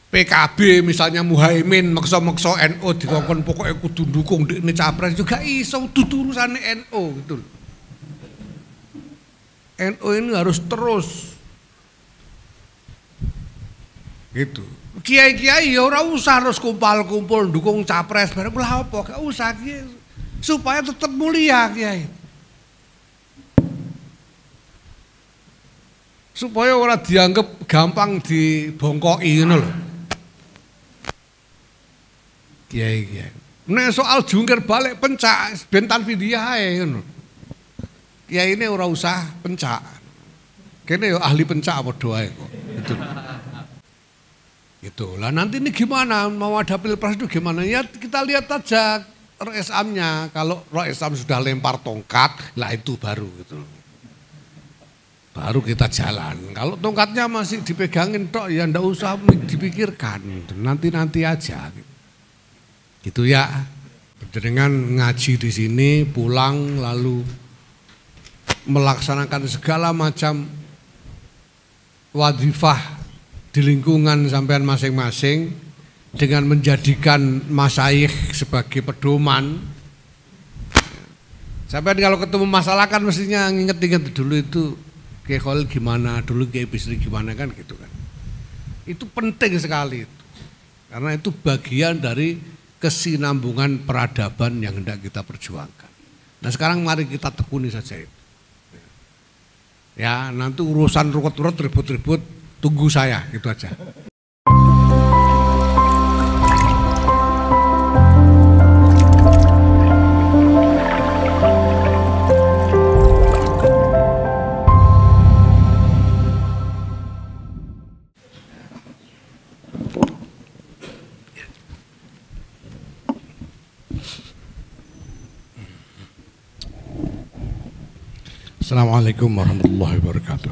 PKB misalnya Muhaimin maksa-maksa NU dikongkon pokoknya kudu dukung ini capres juga iso dudu urusane NU gitu. NU ini harus terus gitu. Kiai-kiai ya ora usah terus kumpul-kumpul dukung capres bareng lha apa gak usah kiai supaya tetap mulia kiai. Supaya ora dianggap gampang dibongkoki ngono lho. Kiai-kiai. Nek soal jungkir balik pencak ben Tanfidiah ae ngono. Kiai ini ora usah pencak. Kene yo ahli pencak padha ae kok. Gitu. Gitu. Lah nanti ini gimana mau ada pilpres itu gimana? Ya kita lihat aja RSM-nya. Kalau RSM sudah lempar tongkat, lah itu baru gitu. Baru kita jalan. Kalau tongkatnya masih dipegangin tok ya ndak usah dipikirkan gitu. Nanti aja gitu. Gitu ya. Dengan ngaji di sini pulang lalu melaksanakan segala macam wadhifah di lingkungan sampean masing-masing dengan menjadikan masyayikh sebagai pedoman. Sampean kalau ketemu masalah kan mestinya nginget-inget dulu itu Kiai Khalil gimana, dulu Kiai Bisri gimana kan gitu kan. Itu penting sekali itu. Karena itu bagian dari kesinambungan peradaban yang hendak kita perjuangkan. Nah sekarang mari kita tekuni saja itu. Ya nanti urusan rukut-rukut ribut-ribut tunggu saya gitu aja. Assalamualaikum warahmatullahi wabarakatuh.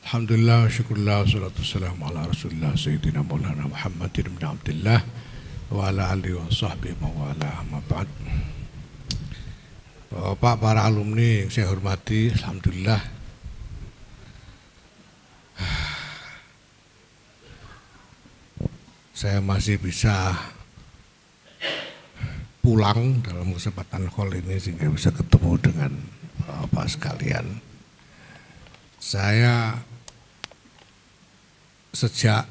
Alhamdulillah, syukurlah, salatu wassalamu ala rasulillah Sayyidina Maulana Muhammadin bin Abdillah wa ala alihi wa sahbihi mawala amma ba'd. Bapak, para alumni yang saya hormati, alhamdulillah saya masih bisa pulang dalam kesempatan call ini sehingga bisa ketemu dengan Bapak sekalian. Saya sejak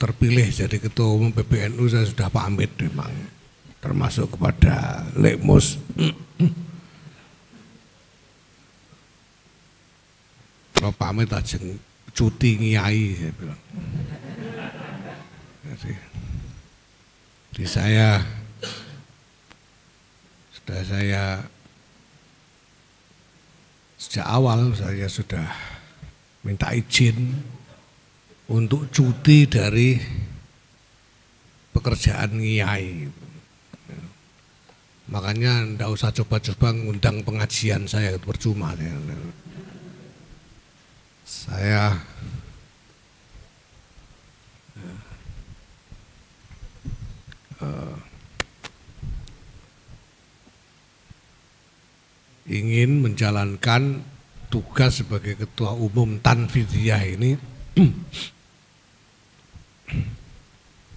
terpilih jadi ketua umum PBNU saya sudah pamit memang, termasuk kepada Lekmus. Kalau pamit aja cuti ngiyai saya bilang. Jadi saya sejak awal saya sudah minta izin untuk cuti dari pekerjaan ngiyai. Makanya ndak usah coba-coba ngundang pengajian saya, percuma. Saya ingin menjalankan tugas sebagai ketua umum Tanfidiah ini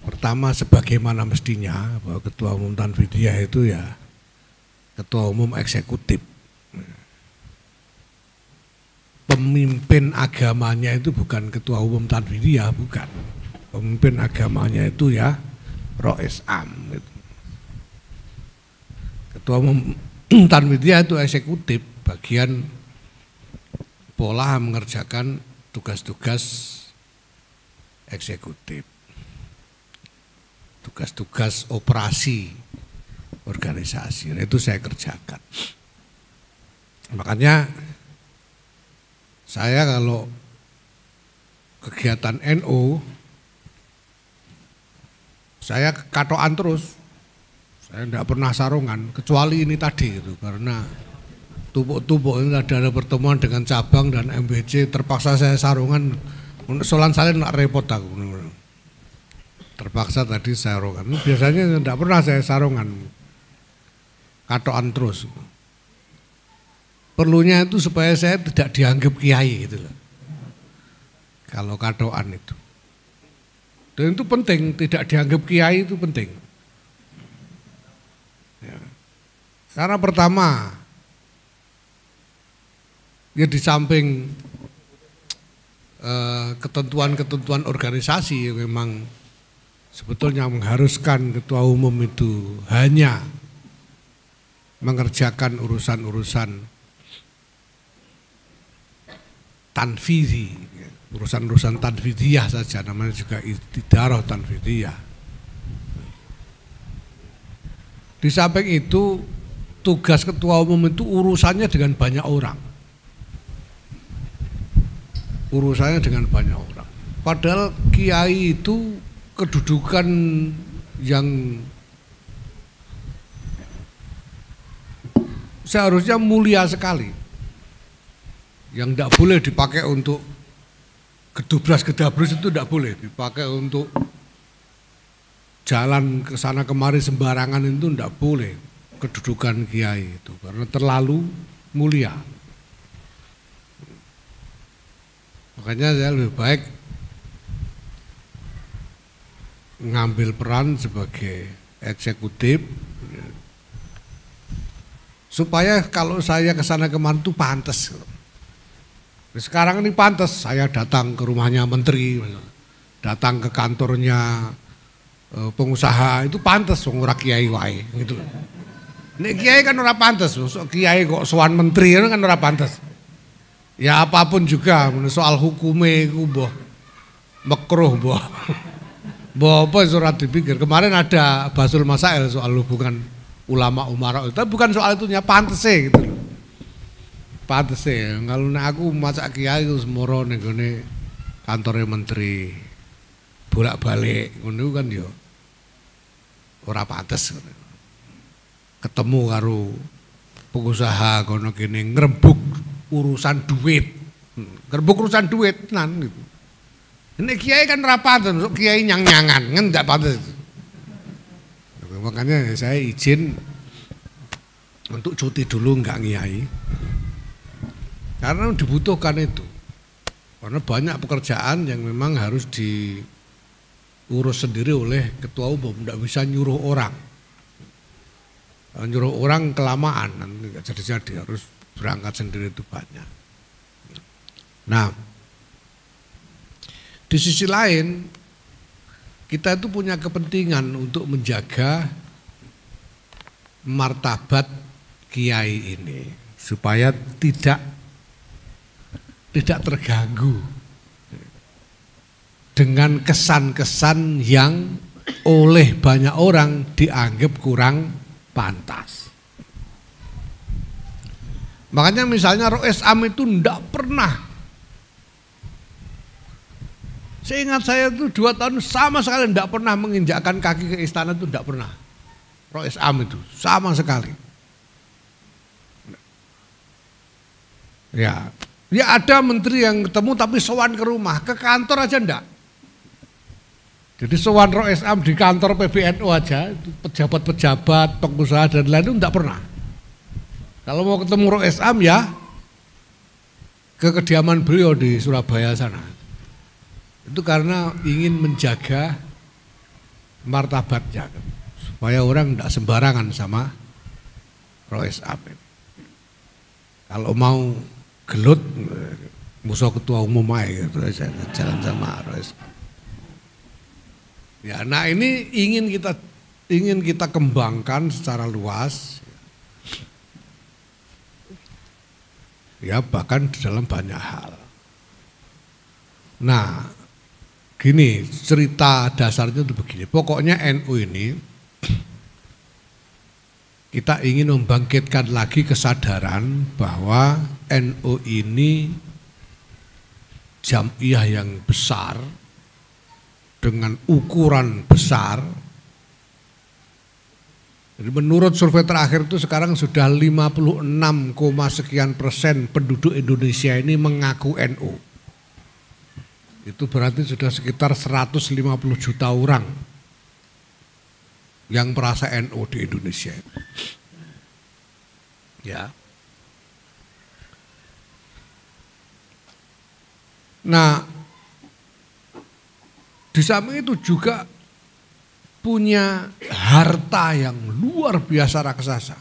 pertama sebagaimana mestinya, bahwa ketua umum Tanfidiah itu ya ketua umum eksekutif. Pemimpin agamanya itu bukan ketua umum Tanfidiah, bukan. Pemimpin agamanya itu ya RSM gitu. Ketua umum Tanfidiah itu eksekutif, bagian pola mengerjakan tugas-tugas eksekutif, tugas-tugas operasi organisasi. Nah, itu saya kerjakan. Makanya saya kalau kegiatan NU saya katoan terus. Saya tidak pernah sarungan, kecuali ini tadi gitu, karena tumpuk-tumpuk ini ada pertemuan dengan cabang dan MBC, terpaksa saya sarungan, solan salin nak repot aku, terpaksa tadi sarungan. Biasanya tidak pernah saya sarungan, katoan terus. perlunya itu supaya saya tidak dianggap kiai gitu loh. Kalau katoan itu. Dan itu penting, tidak dianggap kiai itu penting. Ya. Karena pertama, ya di samping ketentuan-ketentuan organisasi yang memang sebetulnya mengharuskan ketua umum itu hanya mengerjakan urusan-urusan tanfidhi, urusan-urusan tanfidhiyah saja, namanya juga istidarah tanfidhiyah. Di samping itu tugas ketua umum itu urusannya dengan banyak orang. Urusannya dengan banyak orang. Padahal kiai itu kedudukan yang seharusnya mulia sekali. Yang tidak boleh dipakai untuk gedubras-gedabrus, itu tidak boleh dipakai untuk jalan ke sana kemari sembarangan, itu tidak boleh kedudukan kiai itu karena terlalu mulia. Makanya saya lebih baik ngambil peran sebagai eksekutif supaya kalau saya ke sana kemari itu pantas. Sekarang ini pantas saya datang ke rumahnya menteri, datang ke kantornya pengusaha, itu pantas ora kiai wae gitu. Nek kiai kan ora pantas, kiai kok sowan menteri kan ora pantas. Ya apapun juga soal hukume iku mbah makruh mbah. Mbah apa ora dipikir. Kemarin ada Basul Masail soal hubungan ulama umara, tapi bukan soal itunya, pantese gitu loh. Pantese, kalau aku masak kiai wis moro ning gone kantore menteri. Bolak-balik ngono kan ya ora pantes. Ketemu karo pengusaha kono kene ngrembug urusan duit. Ngrembug urusan duit nan gitu. Nek kiai kan ora pantes, kiai nyang-nyangan kan enggak pantes. Makanya saya izin untuk cuti dulu enggak ngiyai. Karena dibutuhkan itu. Karena banyak pekerjaan yang memang harus diurus sendiri oleh ketua umum, enggak bisa nyuruh orang. Nyuruh orang kelamaan, nanti enggak jadi-jadi, harus berangkat sendiri itu banyak. Nah, di sisi lain kita itu punya kepentingan untuk menjaga martabat kiai ini supaya tidak terganggu dengan kesan-kesan yang oleh banyak orang dianggap kurang pantas. Makanya misalnya Rois Am itu enggak pernah, seingat saya itu 2 tahun sama sekali enggak pernah menginjakkan kaki ke istana, itu enggak pernah. Rois Am itu sama sekali. Ya ada menteri yang ketemu tapi sowan ke rumah, ke kantor aja enggak. Jadi sowan Rois Am di kantor PBNU aja, pejabat-pejabat, pengusaha dan lain itu enggak pernah. Kalau mau ketemu Rois Am ya ke kediaman beliau di Surabaya sana. Itu karena ingin menjaga martabatnya supaya orang tidak sembarangan sama Rois Am. Kalau mau gelut musuh ketua umum aja gitu, jalan sama Rois Am. Ya, nah ini ingin kita kembangkan secara luas. Ya bahkan di dalam banyak hal. Nah gini, cerita dasarnya itu begini. Pokoknya NU ini kita ingin membangkitkan lagi kesadaran bahwa NU ini jamiah yang besar dengan ukuran besar. Jadi menurut survei terakhir itu sekarang sudah 56, sekian % penduduk Indonesia ini mengaku NU. Itu berarti sudah sekitar 150 juta orang yang merasa NU di Indonesia. Ya. Nah, di samping itu juga punya harta yang luar biasa raksasa.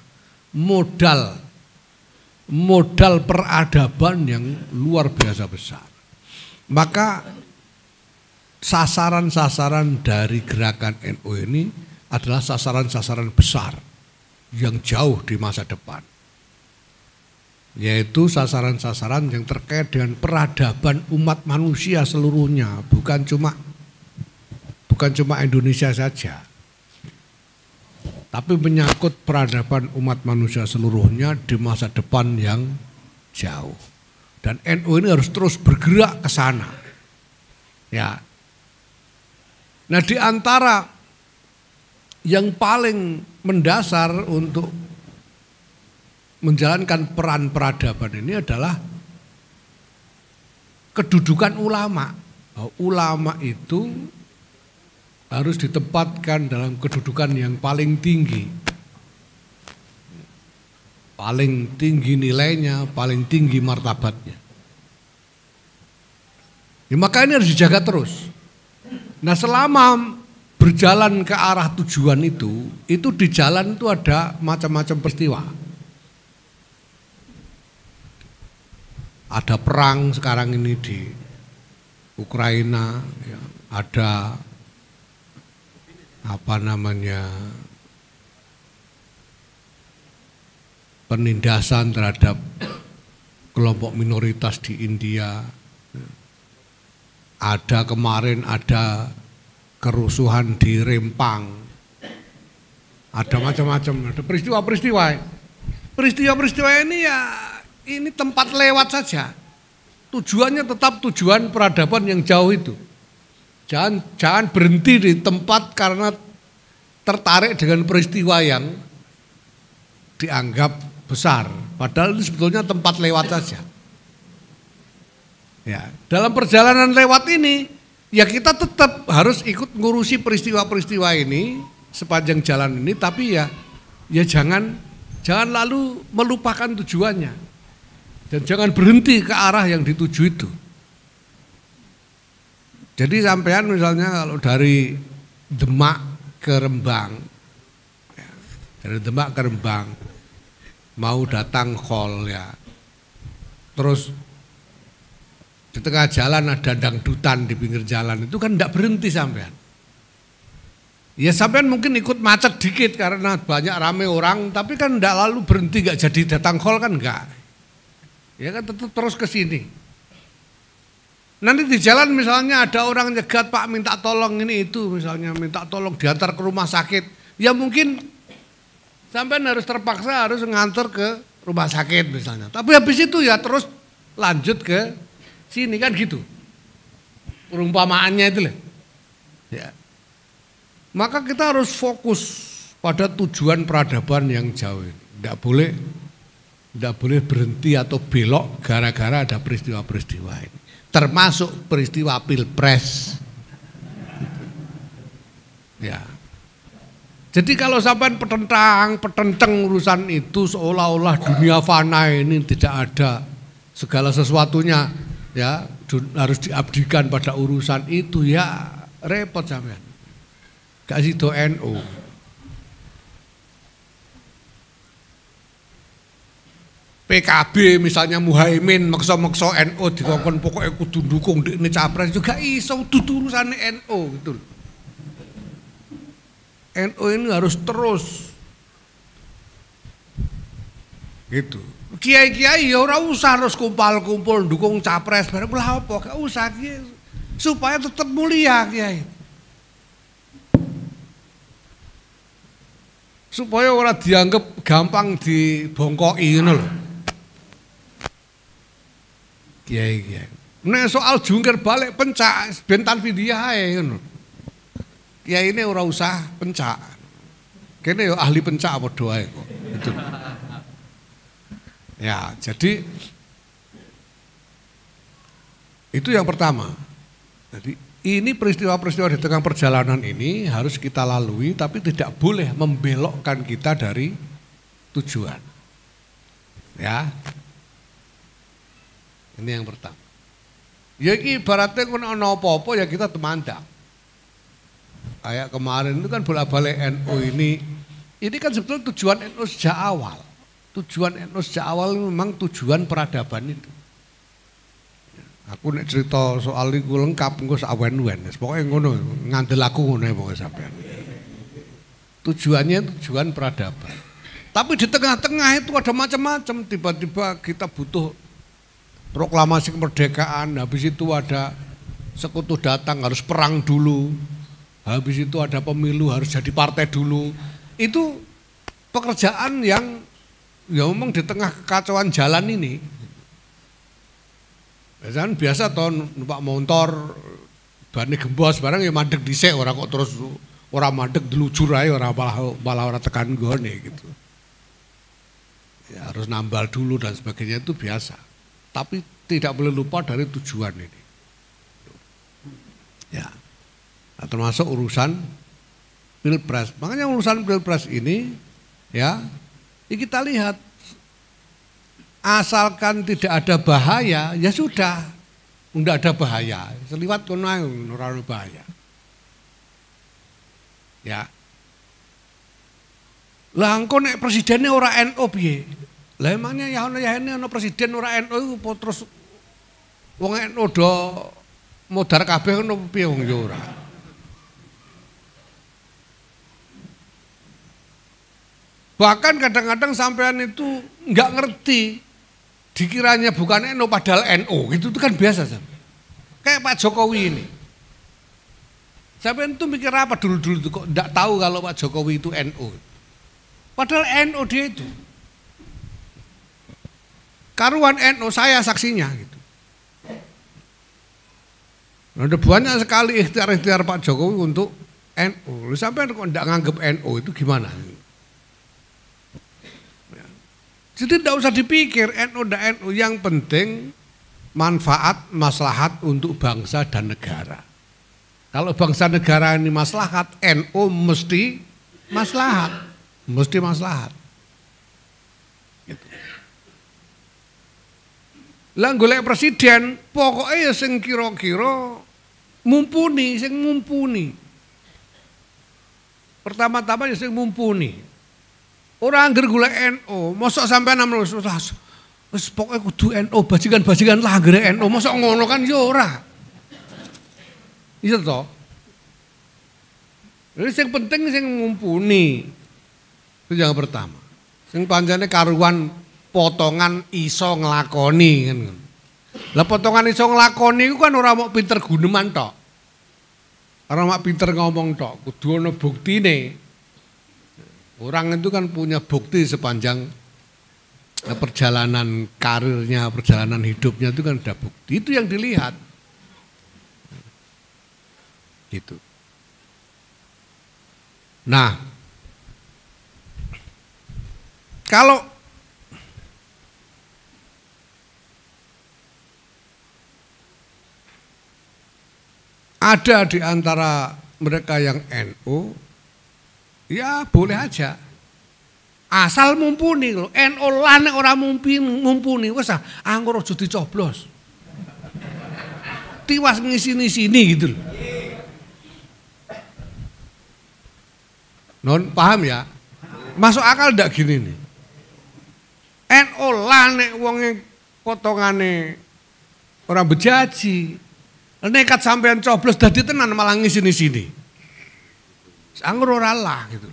Modal peradaban yang luar biasa besar. Maka sasaran-sasaran dari gerakan NU ini adalah sasaran-sasaran besar yang jauh di masa depan. Yaitu sasaran-sasaran yang terkait dengan peradaban umat manusia seluruhnya, bukan cuma Indonesia saja. Tapi menyangkut peradaban umat manusia seluruhnya di masa depan yang jauh. Dan NU ini harus terus bergerak ke sana. Ya. Nah, di antara yang paling mendasar untuk menjalankan peran peradaban ini adalah kedudukan ulama. Ulama itu harus ditempatkan dalam kedudukan yang paling tinggi. Paling tinggi nilainya, paling tinggi martabatnya. Ya, maka ini harus dijaga terus. Nah, selama berjalan ke arah tujuan itu di jalan itu ada macam-macam peristiwa. Ada perang sekarang ini di Ukraina, ya, ada penindasan terhadap kelompok minoritas di India. Ada kemarin ada kerusuhan di Rempang. Ada macam-macam, ada peristiwa-peristiwa. Peristiwa-peristiwa ini ya ini tempat lewat saja. Tujuannya tetap tujuan peradaban yang jauh itu. Jangan berhenti di tempat karena tertarik dengan peristiwa yang dianggap besar. Padahal itu sebetulnya tempat lewat saja. Ya, dalam perjalanan lewat ini, ya kita tetap harus ikut ngurusi peristiwa-peristiwa ini sepanjang jalan ini, tapi ya jangan lalu melupakan tujuannya dan jangan berhenti ke arah yang dituju itu. Jadi sampean misalnya kalau dari Demak ke Rembang, ya, dari Demak ke Rembang mau datang Khol ya, terus di tengah jalan ada dangdutan di pinggir jalan, itu kan tidak berhenti sampean. Ya sampean mungkin ikut macet dikit karena banyak rame orang, tapi kan tidak lalu berhenti gak jadi datang Khol kan enggak. Ya kan tetap terus ke sini. Nanti di jalan misalnya ada orang nyegat, Pak minta tolong ini itu, misalnya minta tolong diantar ke rumah sakit. Ya mungkin sampean harus terpaksa harus ngantar ke rumah sakit misalnya. Tapi habis itu ya terus lanjut ke sini kan gitu. Perumpamaannya itu lah. Ya. Maka kita harus fokus pada tujuan peradaban yang jauh ini. Tidak boleh berhenti atau belok gara-gara ada peristiwa-peristiwa ini. Termasuk peristiwa Pilpres. Ya. Jadi kalau sampai petentang urusan itu seolah-olah dunia fana ini tidak ada segala sesuatunya ya harus diabdikan pada urusan itu ya repot sampean. Gak sido NU. PKB misalnya Muhaimin maksa-maksa NU dikongkon pokoknya kudu dukung ini capres juga iso dudu urusan NU gitu. NU ini harus terus gitu. Kiai-kiai ya ora usah harus kumpul-kumpul dukung capres bareng lha apa gak usah kiai supaya tetap mulia kiai. Supaya ora dianggap gampang dibongkoki ngono lho. Kiai-kiai. Nek soal jungkir balik pencak bentan video ae ngono. Kiai ini ora usah pencak. Kene yo ahli pencak padha ae kok. Gitu. Ya, jadi itu yang pertama. Jadi ini peristiwa-peristiwa di tengah perjalanan ini harus kita lalui tapi tidak boleh membelokkan kita dari tujuan. Ya. Ini yang pertama. Ya iki ibaratnya kena ana apa-apa ya kita temandang. Kayak kemarin itu kan bolak-balik NU ini kan sebetulnya tujuan NU sejak awal. Tujuan NU sejak awal memang tujuan peradaban itu. Aku nek cerita soal iku lengkap engko sak wen-wen. Pokoke ngono, ngandel aku ngono pokoke sampean. Tujuannya tujuan peradaban. Tapi di tengah-tengah itu ada macam-macam. Tiba-tiba kita butuh proklamasi kemerdekaan, habis itu ada sekutu datang harus perang dulu. Habis itu ada pemilu harus jadi partai dulu. Itu pekerjaan yang ya memang di tengah kekacauan jalan ini. Biasa toh numpak motor bane gembos barang ya mandek dhisik ora kok terus ora mandek delujur ae ora malah ora tekan gone gitu. Ya harus nambal dulu dan sebagainya itu biasa. Tapi tidak boleh lupa dari tujuan ini. Ya. Nah, termasuk urusan Pilpres. Makanya urusan Pilpres ini ya, kita lihat asalkan tidak ada bahaya, ya sudah, tidak ada bahaya. Seliwat kono ora ono bahaya. Ya. Lah engko nek presidennya ora NU piye? Lah emangnya ya ono presiden ora NU terus wong NU do modar kabeh ngono piye wong ya ora. Bahkan kadang-kadang sampean itu enggak ngerti. Dikiranya bukan NU padahal NU, gitu itu kan biasa. Kayak Pak Jokowi ini. Sampai itu mikir apa dulu-dulu itu kok enggak tahu kalau Pak Jokowi itu NU. Padahal NU dia itu. Karuan NU saya saksinya gitu. Ada banyak sekali ikhtiar-ikhtiar Pak Jokowi untuk NU. Sampai kok enggak nganggep NU itu gimana? Jadi tidak usah dipikir NU dan NU, yang penting manfaat, maslahat untuk bangsa dan negara. Kalau bangsa negara ini maslahat, NU mesti maslahat, mesti maslahat. Gitu. Lah golek presiden, pokoknya sing kira-kira mumpuni, sing mumpuni. Pertama-tama ya sing mumpuni. Orang angger golek NU, mosok sampean namung wis pokoke kudu NU, bajingan-bajingan lah anggere NU, mosok ngono kan ya ora. Iya toh? Jadi sing penting sing mumpuni. Itu yang pertama. Sing pancene karuan potongan iso nglakoni kan. Lah potongan iso nglakoni iku kan ora mok pinter guneman tok. Ora mok pinter ngomong tok, kudu ana buktine. Orang itu kan punya bukti sepanjang perjalanan karirnya, perjalanan hidupnya itu kan ada bukti. Itu yang dilihat. Gitu. Nah, kalau ada di antara mereka yang NU, ya boleh aja. Asal mumpuni loh. NU lan ora mumpuni wis anggur aja dicoblos. Tiwas ngisi-sini gitu loh. Non paham ya? Masuk akal ndak gini nih. NU lan nek wonge potongane ora bejaji. Nekat sampean coblos dadi tenan malah ngisi-sini. Anggur ora lah gitu.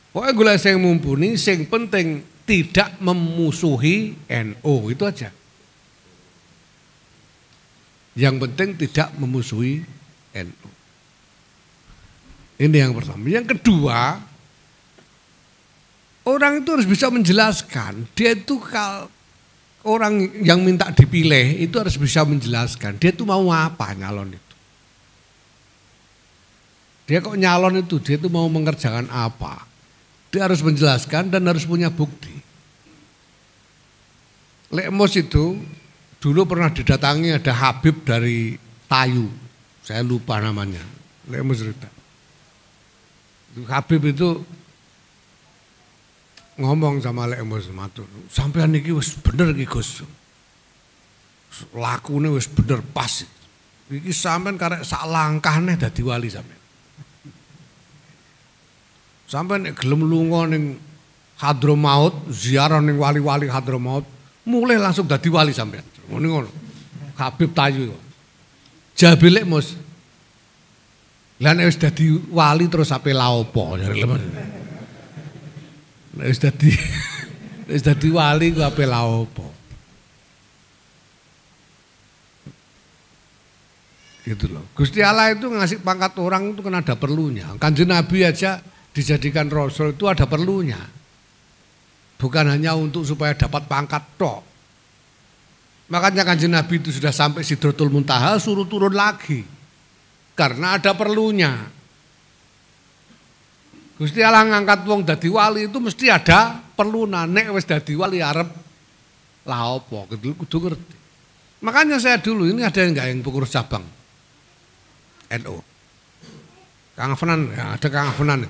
Pokoknya gula sing mumpuni, sing penting tidak memusuhi NU, itu aja. Yang penting tidak memusuhi NU. Ini yang pertama. Yang kedua, orang itu harus bisa menjelaskan. Dia itu orang yang minta dipilih itu harus bisa menjelaskan. Dia itu mau apa nyalon itu. Dia kok nyalon itu, dia itu mau mengerjakan apa. Dia harus menjelaskan dan harus punya bukti. Lek Mus itu dulu pernah didatangi ada Habib dari Tayu. Saya lupa namanya. Lek Mus cerita. Habib itu ngomong sama Lek Mus matur. Sampean iki wis bener iki Gus. lakune wis bener pas. Iki sampean karek sak langkah neh dadi wali sampean. Sampean nek gelem lunga ning Hadramaut, ziarah ning wali-wali Hadramaut, mulai langsung dadi wali sampean. Ngono. Habib Tayu. Jabilek Mus. Lah nek wis dadi wali terus ape la opo jare lemen. Nek wis dadi wali ku ape la opo. Gitu loh. Gusti Allah itu ngasih pangkat orang itu kan ada perlunya. Kanjeng Nabi aja dijadikan rasul itu ada perlunya. Bukan hanya untuk supaya dapat pangkat tok. Makanya Kanjeng Nabi itu sudah sampai Sidratul Muntaha suruh turun lagi. Karena ada perlunya. Gusti Allah ngangkat wong dadi wali itu mesti ada perluna. Nek wis dadi wali arep la opo kudu ngerti. Makanya saya dulu ini ada yang enggak yang pengurus cabang NU. Kang Afnan, ya, ada Kang Afnan.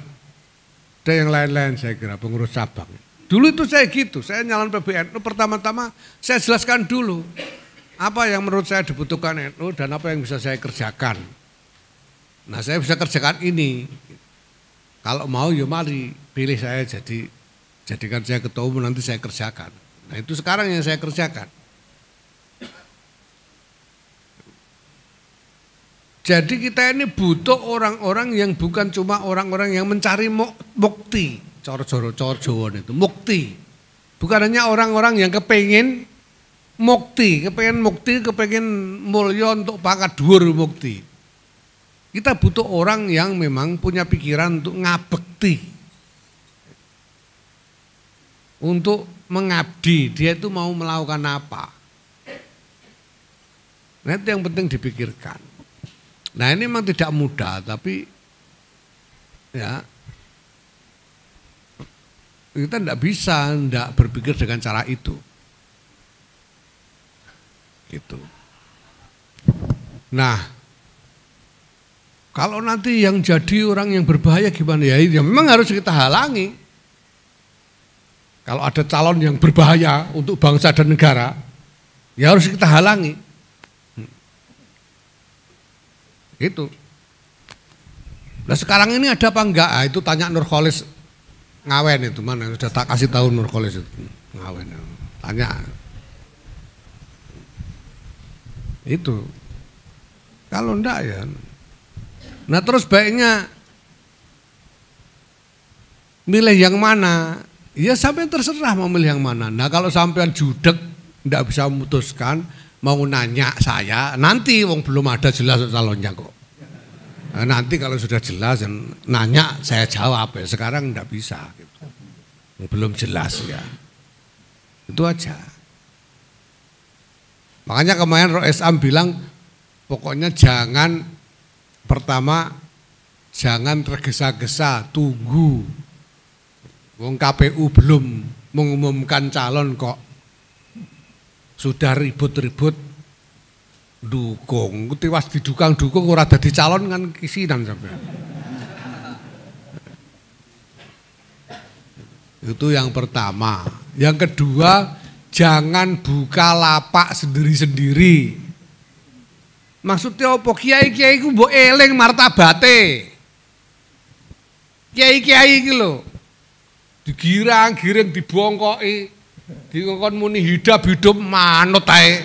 Ada yang lain-lain saya kira pengurus cabang. Dulu itu saya gitu, saya nyalon PBNU pertama-tama saya jelaskan dulu apa yang menurut saya dibutuhkan NU dan apa yang bisa saya kerjakan. Nah saya bisa kerjakan ini. Kalau mau ya mari pilih saya jadikan saya ketua umum nanti saya kerjakan. Nah itu sekarang yang saya kerjakan. Jadi kita ini butuh orang-orang yang bukan cuma orang-orang yang mencari mukti, cor-cor Jawa itu mukti. Bukan hanya orang-orang yang kepengen mukti, kepengen mulya untuk pangkat dhuwur mukti. Kita butuh orang yang memang punya pikiran untuk ngabekti. Untuk mengabdi, dia itu mau melakukan apa. Nah itu yang penting dipikirkan. Nah ini memang tidak mudah, tapi ya kita tidak bisa berpikir dengan cara itu. Gitu. Nah, kalau nanti yang jadi orang yang berbahaya gimana ya? Ya memang harus kita halangi. Kalau ada calon yang berbahaya untuk bangsa dan negara, ya harus kita halangi. Itu. Nah sekarang ini ada apa enggak? Ah, itu tanya Nurkholis Ngawen itu mana? Sudah tak kasih tahu Nurkholis itu Ngawen. Tanya. Itu. Kalau enggak ya. Nah terus baiknya milih yang mana? Ya sampai terserah mau milih yang mana. Nah kalau sampean judek enggak bisa memutuskan, mau nanya saya, nanti wong belum ada jelas calonnya kok. Nah, nanti kalau sudah jelas nanya saya jawab ya. Sekarang enggak bisa gitu. Belum jelas ya. Itu aja. Makanya kemarin Rois Am bilang pokoknya pertama jangan tergesa-gesa, tunggu. Wong KPU belum mengumumkan calon kok. Sudah ribut-ribut dukung, tiwas didukung ora dadi calon kan kisinan sampai. Itu yang pertama. Yang kedua, jangan buka lapak sendiri-sendiri. Maksudnya apa? Kiai-kiai ku mbok eling martabate. Kiai-kiai iki lho. Digirang-giring dibongkoki. Dikon muni hidup manut ae.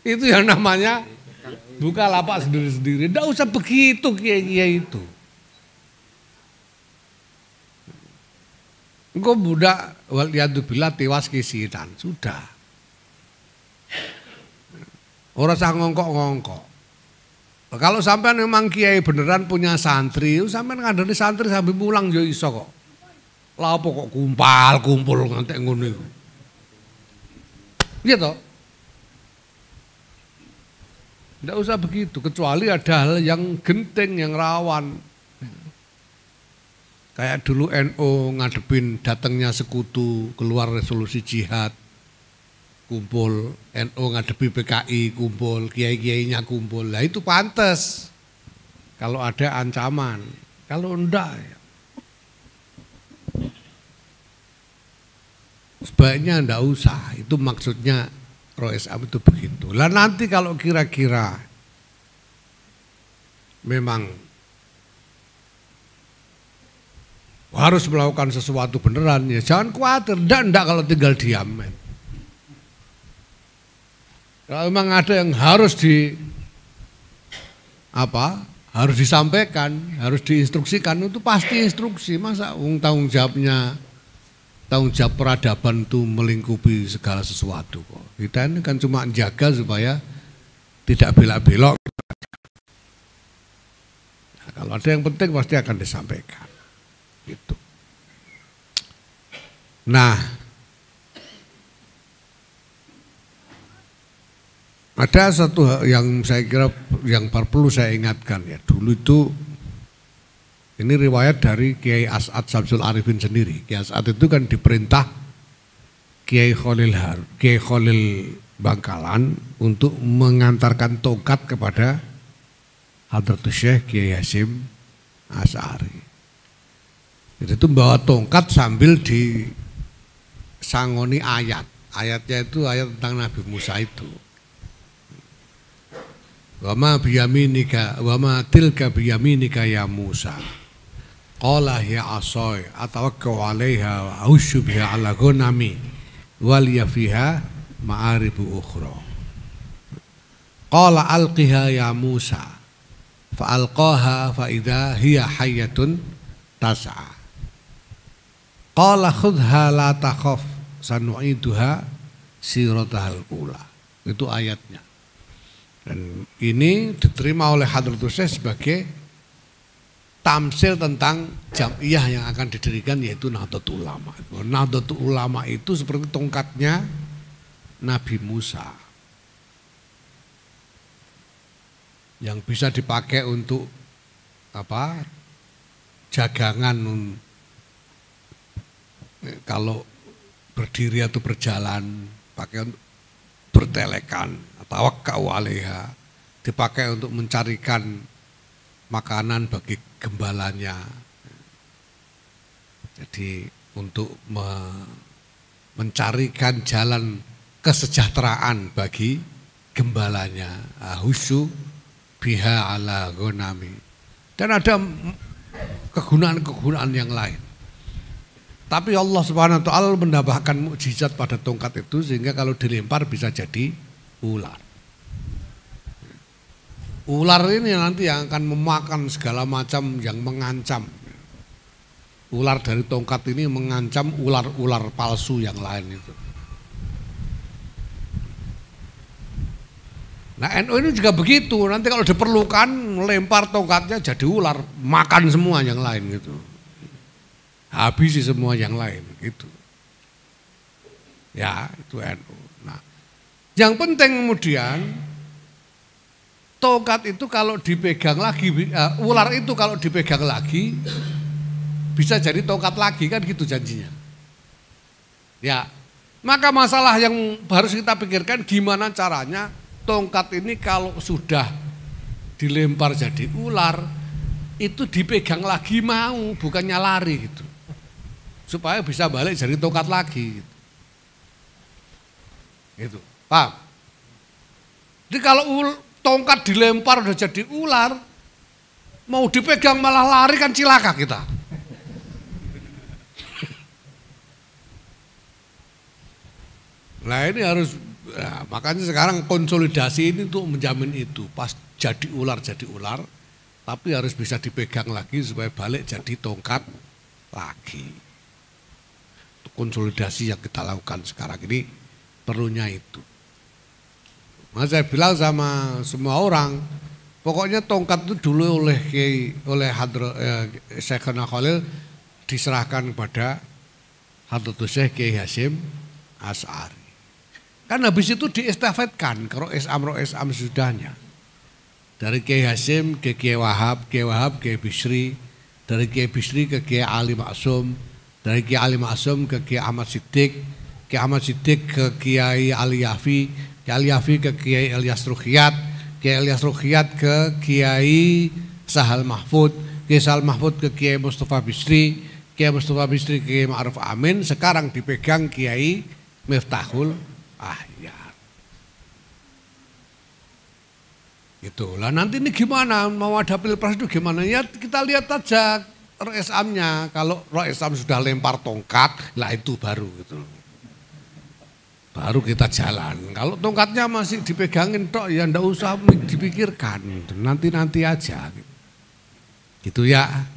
Itu yang namanya buka lapak sendiri-sendiri. Ndak usah begitu kiai-kiai itu. Engko budak waliyadzubillah tewas kisinan, sudah. Ora usah ngongkok-ngongkok. Kalau sampean memang kiai beneran punya santri, sampean ngandani santri sambil pulang yo iso kok. Lah apa kok kumpul ngantek ngono iku. Iya toh? Ndak usah begitu, kecuali ada hal yang genting, yang rawan. Kayak dulu NU ngadepin datangnya sekutu, keluar resolusi jihad. Kumpul, NU ngadepi PKI kumpul, kiai-kiainya kumpul. Lah itu pantas kalau ada ancaman. Kalau enggak ya. sebaiknya ndak usah. Itu maksudnya Roh Islam itu begitu. Lah nanti kalau kira-kira memang harus melakukan sesuatu beneran, ya jangan khawatir, ndak kalau tinggal diam. Kalau memang ada yang harus harus disampaikan, harus diinstruksikan, itu pasti instruksi. Masa tanggung jawab peradaban itu melingkupi segala sesuatu kok. Kita ini kan cuma jaga supaya tidak belak-belok. Nah, kalau ada yang penting pasti akan disampaikan. Gitu. Nah, ada satu hal yang saya kira yang perlu saya ingatkan ya. Dulu itu ini riwayat dari Kiai As'ad Syamsul Arifin sendiri. Kiai As'ad itu kan diperintah Kiai Khalil Bangkalan untuk mengantarkan tongkat kepada Hadratus Syekh Kiai Hasyim Asy'ari. Itu membawa tongkat sambil disangoni ayat. Ayatnya itu ayat tentang Nabi Musa itu. Wa ma tilka biyaminika ya Musa. Qala hiya asai atawakkau 'alaiha wa ahussu biha 'ala ghanami wa liya fiha ma'aribu ukhra. Qala alqiha ya Musa fa alqaha fa idza hiya hayyatun tas'a. Qala khudha la takhaf sanu'iduha siratahal ula. Itu ayatnya. Dan ini diterima oleh Hadratus Syekh sebagai tamsil tentang jam'iyah yang akan didirikan, yaitu Nahdlatul Ulama. Nahdlatul Ulama itu seperti tongkatnya Nabi Musa yang bisa dipakai untuk jagangan kalau berdiri atau berjalan, pakai untuk bertelekan, tawakkau 'alaiha, dipakai untuk mencarikan makanan bagi gembalanya. Jadi untuk mencarikan jalan kesejahteraan bagi gembalanya. Ahussu biha 'ala ghanami. Dan ada kegunaan-kegunaan yang lain. Tapi Allah Subhanahu wa taala menambahkan mukjizat pada tongkat itu sehingga kalau dilempar bisa jadi ular. Ular ini nanti yang akan memakan segala macam yang mengancam. Ular dari tongkat ini mengancam ular-ular palsu yang lain itu. Nah, NU ini juga begitu. Nanti kalau diperlukan melempar tongkatnya jadi ular, makan semua yang lain gitu. Habisi semua yang lain gitu. Ya, itu NU. Nah, yang penting kemudian tongkat itu kalau dipegang lagi, ular itu kalau dipegang lagi bisa jadi tongkat lagi, kan gitu janjinya. Ya, maka masalah yang harus kita pikirkan gimana caranya tongkat ini kalau sudah dilempar jadi ular itu dipegang lagi mau, bukannya lari gitu. Supaya bisa balik jadi tongkat lagi gitu. Gitu, paham? Jadi kalau tongkat dilempar udah jadi ular, mau dipegang malah lari kan cilaka kita. Nah ini harus, ya, makanya sekarang konsolidasi ini untuk menjamin itu. Pas jadi ular, tapi harus bisa dipegang lagi supaya balik jadi tongkat lagi. Konsolidasi yang kita lakukan sekarang ini perlunya itu. Mas saya bilang sama semua orang, pokoknya tongkat itu dulu oleh Syekhana Khalil diserahkan kepada Hadratus Syekh Kiai Hasyim Asy'ari. Kan habis itu diestafetkan ke Roh Islam sudahnya. Dari Kiai Hasyim ke Kiai Wahab ke Bisri, dari Kiai Bisri ke Kiai Ali Maksum, dari Kiai Ali Maksum ke Kiai Ahmad Siddiq, Kiai Ahmad Siddiq ke Kiai Ali Yafi, Kiai Ali Yafi ke Kiai Ilyas Ruqyat, Kiai Ilyas Ruqyat ke Kiai Sahal Mahfud, Kiai Sahal Mahfud ke Kiai Mustafa Bisri, Kiai Mustafa Bisri, Kiai Ma'ruf Amin, sekarang dipegang Kiai Miftahul Ahyar. Gitu. Lah nanti ini gimana, mau ada pilpres itu gimana? Ya kita lihat aja RSM-nya. Kalau RSM sudah lempar tongkat, lah itu baru gitu. Baru kita jalan. Kalau tongkatnya masih dipegangin tok, ya ndak usah dipikirkan. Gitu. Nanti aja. Gitu ya,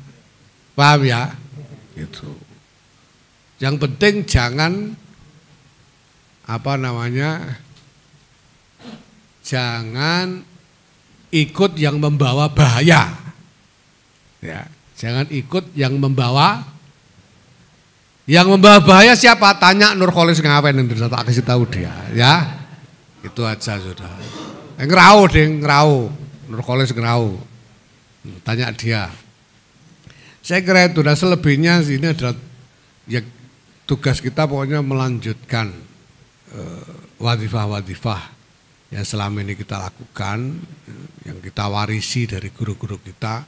paham ya? Gitu. Yang penting jangan jangan ikut yang membawa bahaya. Ya, jangan ikut yang membawa bahaya siapa? Tanya Nurkholis ngapain yang tak kasih tahu dia, ya. Itu aja sudah. Ngerau Nurkholis ngerau. Tanya dia. Saya kira itu, dan selebihnya ini adalah ya, tugas kita pokoknya melanjutkan wadifah yang selama ini kita lakukan, yang kita warisi dari guru-guru kita,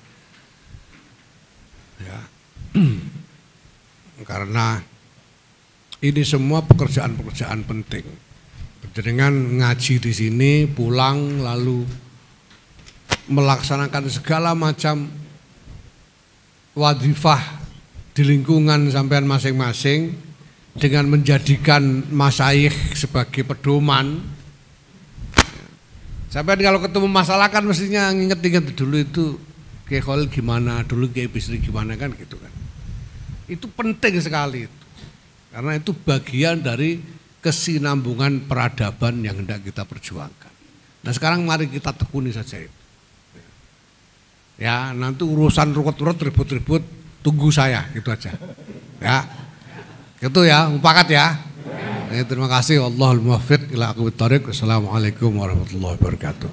ya. Karena ini semua pekerjaan-pekerjaan penting. Dengan ngaji di sini, pulang lalu melaksanakan segala macam wadifah di lingkungan sampean masing-masing dengan menjadikan masyayikh sebagai pedoman. Sampai kalau ketemu masalah kan mestinya nginget-inget dulu itu Kiai Khalil gimana, dulu Kiai Bisri gimana kan gitu kan. Itu penting sekali itu. Karena itu bagian dari kesinambungan peradaban yang hendak kita perjuangkan. Nah sekarang mari kita tekuni saja itu. Ya nanti urusan rukut-rukut ribut-ribut tunggu saya gitu aja. Ya. Gitu ya, mufakat ya. Terima kasih. Wallahul muwaffiq ila aqwamit thoriq. Wassalamualaikum warahmatullahi wabarakatuh.